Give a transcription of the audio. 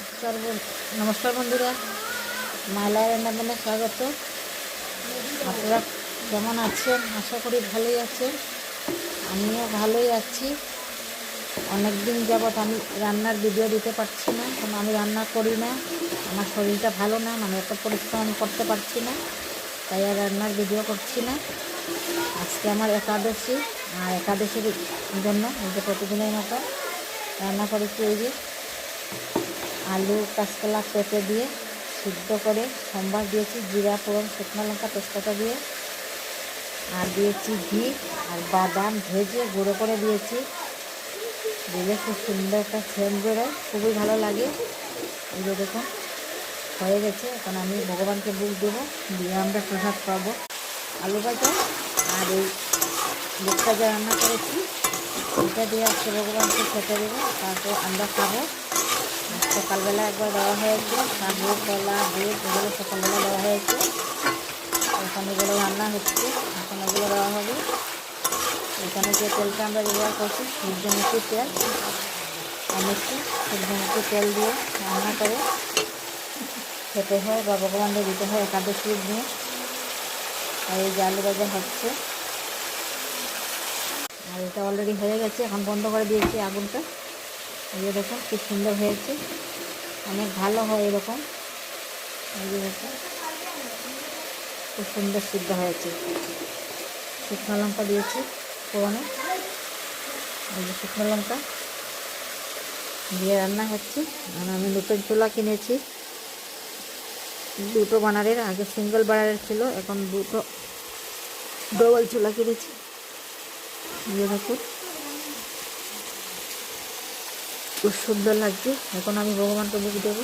নমস্কার বন্ধুরা, মালা রান্নাবান্না স্বাগত। আপনারা কেমন আছেন? আশা করি ভালোই আছেন। আমিও ভালোই আছি। অনেক দিন যাবৎ আমি রান্নার ভিডিও দিতে পারছি না, কারণ আমি রান্না করি না। আমার শরীরটা ভালো না, মানে এত পরিশ্রম করতে পারছি না, তাই আর রান্নার ভিডিও করছি না। আজকে আমার একাদশী, আর একাদশীর জন্য এই যে প্রতিদিনের মতো রান্না করেছি। এই যে আলু কাঁচকলা পেঁপে দিয়ে সিদ্ধ করে সম্বার দিয়েছি, জিরা ফোড়ন শুকনো লঙ্কা তেজপাতা দিয়ে, আর দিয়েছি ঘি আর বাদাম ভেজে গুঁড়ো করে দিয়েছি। দিলে খুব সুন্দর একটা সেন্ট বেরোয়, খুবই ভালো লাগে। এই যে দেখুন হয়ে গেছে। এখন আমি ভগবানকে ভোগ দেবো, দিয়ে আমরা প্রসাদ পাবো। আলু ভাজা আর এই ভোগটা যা রান্না করেছি এটা দিয়ে আজকে ভগবানকে খেতে দেবো, তারপর আমরা খাবো। সকালবেলা একবার দেওয়া হয়েছে, কাজু কলা দুধ এগুলো সকালবেলা দেওয়া হয়েছে। এখন এগুলো রান্না হচ্ছে, এখন এগুলো দেওয়া হবে। এখানে যে তেলটা আমরা ব্যবহার করছি সূর্যমুখী তেল, অনেকটা সূর্যমুখী তেল দিয়ে রান্না করে খেতে হয় বা ভগবানকে দিতে হয় একাদশীর দিনে। আর এই যে আলু ভাজা হচ্ছে, আর এটা অলরেডি হয়ে গেছে। এখন বন্ধ করে দিয়েছি আগুনটা। এই যে দেখুন খুব সুন্দর হয়েছে, অনেক ভালো হয় এরকম। এই যে দেখুন খুব সুন্দর সিদ্ধ হয়েছে। শুকনো লঙ্কা দিয়েছি ফোড়নে, এই যে শুকনো লঙ্কা দিয়ে রান্না হচ্ছে। আর আমি নতুন চুলা কিনেছি, দুটো বানারের, আগে সিঙ্গেল বানারের ছিল, এখন দুটো ডবল চুলা কিনেছি। এই যে দেখুন খুব সুন্দর লাগছে। এখন আমি ভগবানকে ভোগ দেবো।